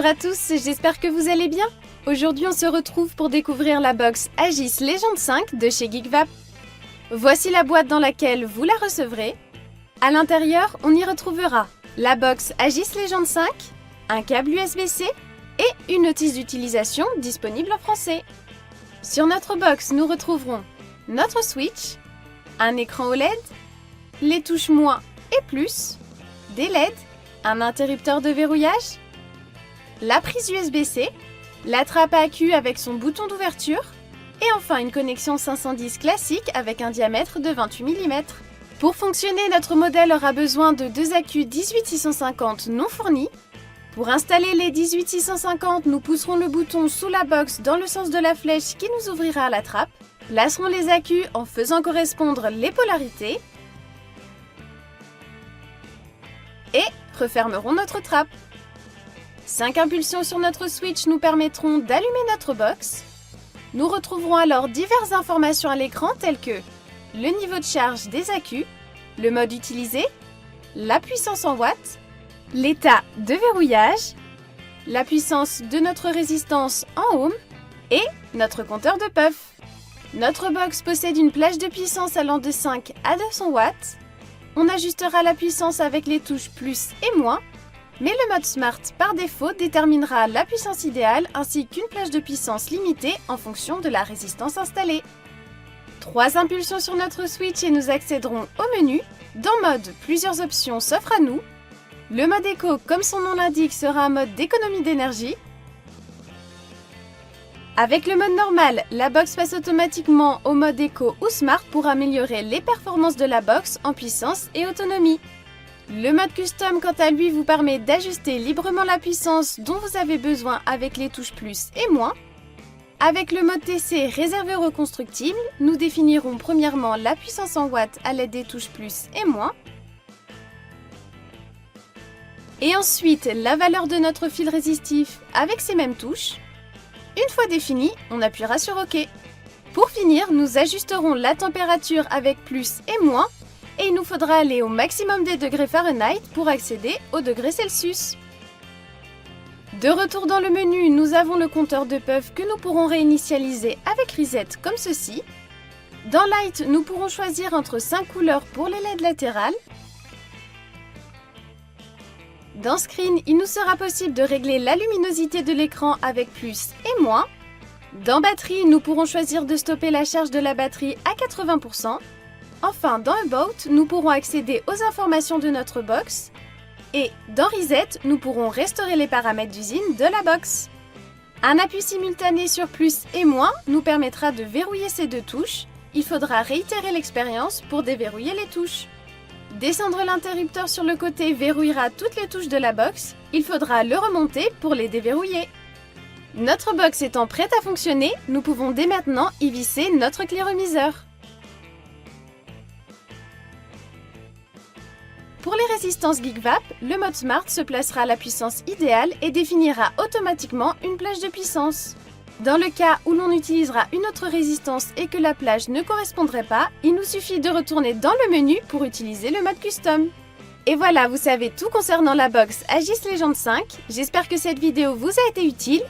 Bonjour à tous, j'espère que vous allez bien. Aujourd'hui on se retrouve pour découvrir la box Aegis Legend 5 de chez Geekvap. Voici la boîte dans laquelle vous la recevrez. À l'intérieur, on y retrouvera la box Aegis Legend 5, un câble USB-C et une notice d'utilisation disponible en français. Sur notre box, nous retrouverons notre Switch, un écran OLED, les touches moins et plus, des LED, un interrupteur de verrouillage, la prise USB-C, la trappe à accu avec son bouton d'ouverture et enfin une connexion 510 classique avec un diamètre de 28 mm. Pour fonctionner, notre modèle aura besoin de deux accus 18650 non fournis. Pour installer les 18650, nous pousserons le bouton sous la box dans le sens de la flèche qui nous ouvrira la trappe, lasserons les accus en faisant correspondre les polarités et refermerons notre trappe. 5 impulsions sur notre Switch nous permettront d'allumer notre box. Nous retrouverons alors diverses informations à l'écran telles que le niveau de charge des accus, le mode utilisé, la puissance en watts, l'état de verrouillage, la puissance de notre résistance en ohms et notre compteur de puff. Notre box possède une plage de puissance allant de 5 à 200 watts. On ajustera la puissance avec les touches plus et moins. Mais le mode Smart par défaut déterminera la puissance idéale ainsi qu'une plage de puissance limitée en fonction de la résistance installée. 3 impulsions sur notre Switch et nous accéderons au menu. Dans mode, plusieurs options s'offrent à nous. Le mode éco, comme son nom l'indique, sera un mode d'économie d'énergie. Avec le mode normal, la box passe automatiquement au mode éco ou Smart pour améliorer les performances de la box en puissance et autonomie. Le mode Custom, quant à lui, vous permet d'ajuster librement la puissance dont vous avez besoin avec les touches plus et moins. Avec le mode TC réservé aux reconstructibles, nous définirons premièrement la puissance en watts à l'aide des touches plus et moins. Et ensuite, la valeur de notre fil résistif avec ces mêmes touches. Une fois défini, on appuiera sur OK. Pour finir, nous ajusterons la température avec plus et moins. Et il nous faudra aller au maximum des degrés Fahrenheit pour accéder aux degrés Celsius. De retour dans le menu, nous avons le compteur de puff que nous pourrons réinitialiser avec Reset comme ceci. Dans Light, nous pourrons choisir entre 5 couleurs pour les LED latérales. Dans Screen, il nous sera possible de régler la luminosité de l'écran avec plus et moins. Dans Batterie, nous pourrons choisir de stopper la charge de la batterie à 80%. Enfin, dans About, nous pourrons accéder aux informations de notre box. Et dans Reset, nous pourrons restaurer les paramètres d'usine de la box. Un appui simultané sur plus et moins nous permettra de verrouiller ces deux touches. Il faudra réitérer l'expérience pour déverrouiller les touches. Descendre l'interrupteur sur le côté verrouillera toutes les touches de la box. Il faudra le remonter pour les déverrouiller. Notre box étant prête à fonctionner, nous pouvons dès maintenant y visser notre clé remiseur. Pour les résistances Geekvap, le mode Smart se placera à la puissance idéale et définira automatiquement une plage de puissance. Dans le cas où l'on utilisera une autre résistance et que la plage ne correspondrait pas, il nous suffit de retourner dans le menu pour utiliser le mode Custom. Et voilà, vous savez tout concernant la box Aegis Legend 5. J'espère que cette vidéo vous a été utile.